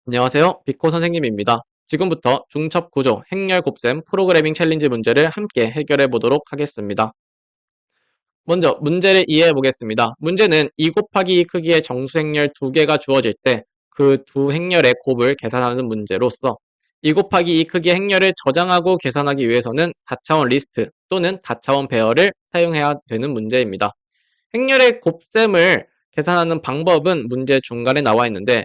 안녕하세요. 비코 선생님입니다. 지금부터 중첩구조, 행렬 곱셈, 프로그래밍 챌린지 문제를 함께 해결해 보도록 하겠습니다. 먼저 문제를 이해해 보겠습니다. 문제는 2 곱하기 2 크기의 정수 행렬 2개가 주어질 때 그 두 행렬의 곱을 계산하는 문제로서 2 곱하기 2 크기의 행렬을 저장하고 계산하기 위해서는 다차원 리스트 또는 다차원 배열을 사용해야 되는 문제입니다. 행렬의 곱셈을 계산하는 방법은 문제 중간에 나와 있는데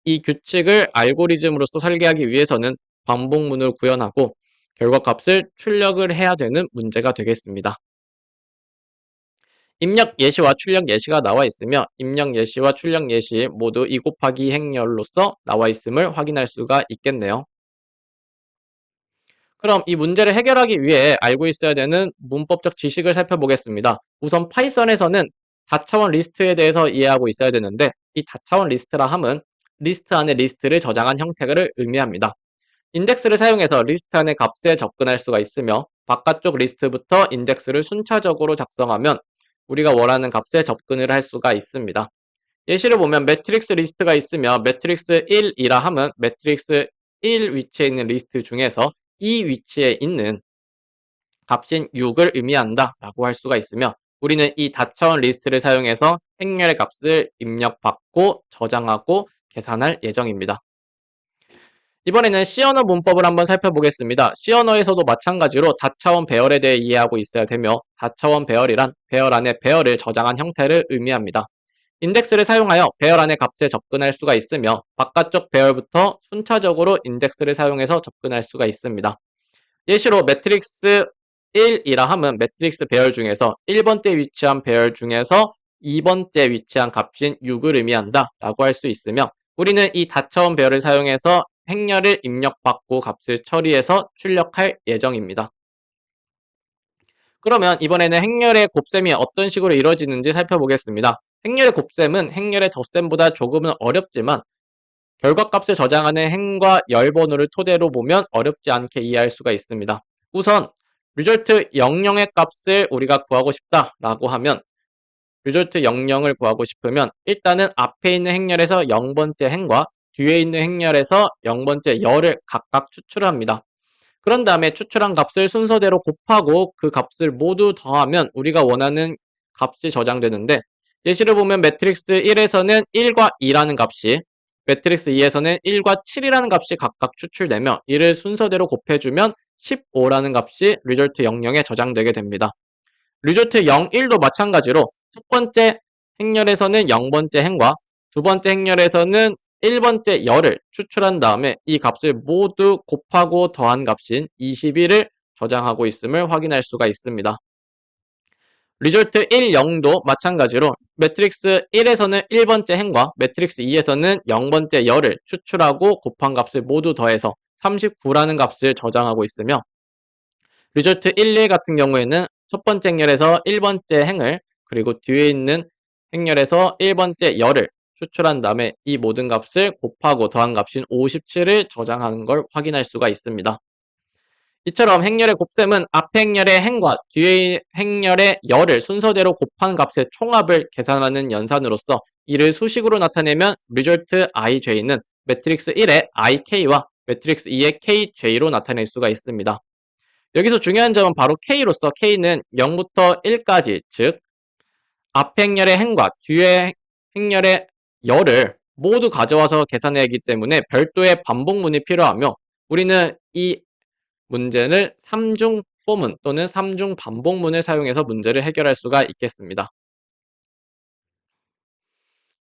이 규칙을 알고리즘으로서 설계하기 위해서는 반복문을 구현하고 결과값을 출력을 해야 되는 문제가 되겠습니다. 입력 예시와 출력 예시가 나와 있으며 입력 예시와 출력 예시 모두 2 곱하기 행렬로서 나와 있음을 확인할 수가 있겠네요. 그럼 이 문제를 해결하기 위해 알고 있어야 되는 문법적 지식을 살펴보겠습니다. 우선 파이썬에서는 다차원 리스트에 대해서 이해하고 있어야 되는데 이 다차원 리스트라 함은 리스트 안에 리스트를 저장한 형태를 의미합니다. 인덱스를 사용해서 리스트 안의 값에 접근할 수가 있으며 바깥쪽 리스트부터 인덱스를 순차적으로 작성하면 우리가 원하는 값에 접근을 할 수가 있습니다. 예시를 보면 매트릭스 리스트가 있으며 매트릭스 1이라 함은 매트릭스 1 위치에 있는 리스트 중에서 이 위치에 있는 값인 6을 의미한다 라고 할 수가 있으며 우리는 이 다차원 리스트를 사용해서 행렬의 값을 입력받고 저장하고 계산할 예정입니다. 이번에는 C 언어 문법을 한번 살펴보겠습니다. C 언어에서도 마찬가지로 다차원 배열에 대해 이해하고 있어야 되며 다차원 배열이란 배열 안에 배열을 저장한 형태를 의미합니다. 인덱스를 사용하여 배열 안의 값에 접근할 수가 있으며 바깥쪽 배열부터 순차적으로 인덱스를 사용해서 접근할 수가 있습니다. 예시로 매트릭스 1이라 함은 매트릭스 배열 중에서 1번째 위치한 배열 중에서 2번째 위치한 값인 6을 의미한다 라고 할 수 있으며 우리는 이 다차원 배열을 사용해서 행렬을 입력받고 값을 처리해서 출력할 예정입니다. 그러면 이번에는 행렬의 곱셈이 어떤 식으로 이루어지는지 살펴보겠습니다. 행렬의 곱셈은 행렬의 덧셈보다 조금은 어렵지만 결과값을 저장하는 행과 열번호를 토대로 보면 어렵지 않게 이해할 수가 있습니다. 우선 리졸트 00의 값을 우리가 구하고 싶다라고 하면 리졸트 00을 구하고 싶으면 일단은 앞에 있는 행렬에서 0번째 행과 뒤에 있는 행렬에서 0번째 열을 각각 추출합니다. 그런 다음에 추출한 값을 순서대로 곱하고 그 값을 모두 더하면 우리가 원하는 값이 저장되는데 예시를 보면 매트릭스 1에서는 1과 2라는 값이 매트릭스 2에서는 1과 7이라는 값이 각각 추출되며 이를 순서대로 곱해주면 15라는 값이 리졸트 00에 저장되게 됩니다. 리졸트 01도 마찬가지로 첫 번째 행렬에서는 0번째 행과 두 번째 행렬에서는 1번째 열을 추출한 다음에 이 값을 모두 곱하고 더한 값인 21을 저장하고 있음을 확인할 수가 있습니다. 리졸트 1, 0도 마찬가지로 매트릭스 1에서는 1번째 행과 매트릭스 2에서는 0번째 열을 추출하고 곱한 값을 모두 더해서 39라는 값을 저장하고 있으며 리졸트 1, 1 같은 경우에는 첫 번째 행렬에서 1번째 행을 그리고 뒤에 있는 행렬에서 1번째 열을 추출한 다음에 이 모든 값을 곱하고 더한 값인 57을 저장하는 걸 확인할 수가 있습니다. 이처럼 행렬의 곱셈은 앞 행렬의 행과 뒤의 행렬의 열을 순서대로 곱한 값의 총합을 계산하는 연산으로서 이를 수식으로 나타내면 리졸트 ij는 매트릭스 1의 ik와 매트릭스 2의 kj로 나타낼 수가 있습니다. 여기서 중요한 점은 바로 k로서 k는 0부터 1까지 즉 앞 행렬의 행과 뒤의 행렬의 열을 모두 가져와서 계산해야 하기 때문에 별도의 반복문이 필요하며 우리는 이 문제를 3중 포문 또는 3중 반복문을 사용해서 문제를 해결할 수가 있겠습니다.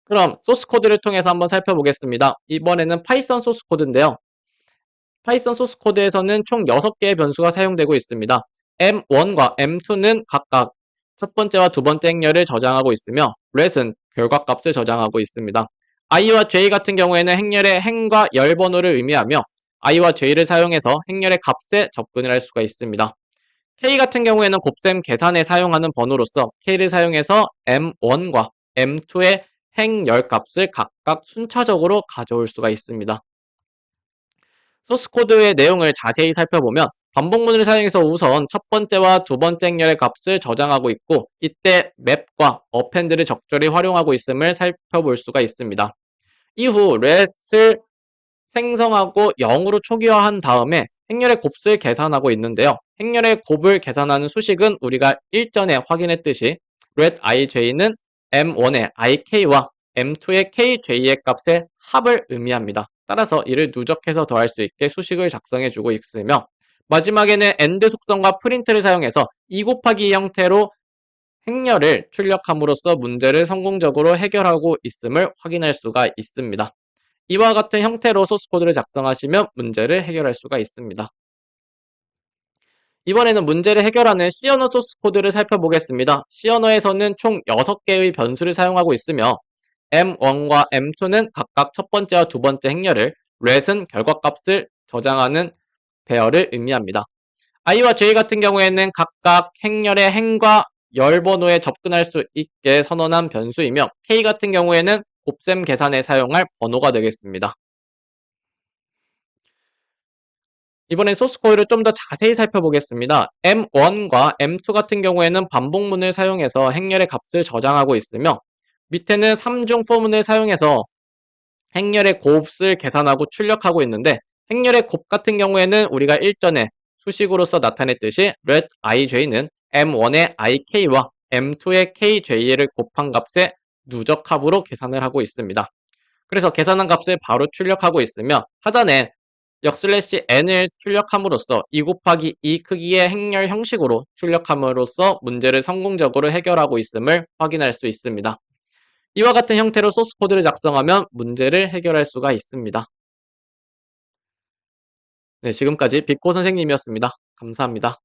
그럼 소스 코드를 통해서 한번 살펴보겠습니다. 이번에는 파이썬 소스 코드인데요. 파이썬 소스 코드에서는 총 6개의 변수가 사용되고 있습니다. M1과 M2는 각각 첫 번째와 두 번째 행렬을 저장하고 있으며 let은 결과값을 저장하고 있습니다. i와 j 같은 경우에는 행렬의 행과 열 번호를 의미하며 i와 j를 사용해서 행렬의 값에 접근을 할 수가 있습니다. k 같은 경우에는 곱셈 계산에 사용하는 번호로서 k를 사용해서 m1과 m2의 행열 값을 각각 순차적으로 가져올 수가 있습니다. 소스 코드의 내용을 자세히 살펴보면 반복문을 사용해서 우선 첫 번째와 두 번째 행렬의 값을 저장하고 있고 이때 맵과 어펜드를 적절히 활용하고 있음을 살펴볼 수가 있습니다. 이후 let을 생성하고 0으로 초기화한 다음에 행렬의 곱수를 계산하고 있는데요. 행렬의 곱을 계산하는 수식은 우리가 일전에 확인했듯이 let ij는 m1의 ik와 m2의 kj의 값의 합을 의미합니다. 따라서 이를 누적해서 더할 수 있게 수식을 작성해주고 있으며, 마지막에는 AND 속성과 프린트를 사용해서 2 곱하기 2 형태로 행렬을 출력함으로써 문제를 성공적으로 해결하고 있음을 확인할 수가 있습니다. 이와 같은 형태로 소스코드를 작성하시면 문제를 해결할 수가 있습니다. 이번에는 문제를 해결하는 C 언어 소스코드를 살펴보겠습니다. C 언어에서는 총 6개의 변수를 사용하고 있으며 M1과 M2는 각각 첫 번째와 두 번째 행렬을, let은 결과값을 저장하는 배열을 의미합니다. i와 j 같은 경우에는 각각 행렬의 행과 열 번호에 접근할 수 있게 선언한 변수이며, k 같은 경우에는 곱셈 계산에 사용할 번호가 되겠습니다. 이번엔 소스 코드를 좀 더 자세히 살펴보겠습니다. M1과 M2 같은 경우에는 반복문을 사용해서 행렬의 값을 저장하고 있으며, 밑에는 3중 포문을 사용해서 행렬의 곱을 계산하고 출력하고 있는데, 행렬의 곱 같은 경우에는 우리가 일전에 수식으로서 나타냈듯이 let ij는 m1의 ik와 m2의 kj를 곱한 값의 누적합으로 계산을 하고 있습니다. 그래서 계산한 값을 바로 출력하고 있으며, 하단에 역슬래시 n을 출력함으로써 2 곱하기 2 크기의 행렬 형식으로 출력함으로써 문제를 성공적으로 해결하고 있음을 확인할 수 있습니다. 이와 같은 형태로 소스 코드를 작성하면 문제를 해결할 수가 있습니다. 네, 지금까지 빅코 선생님이었습니다. 감사합니다.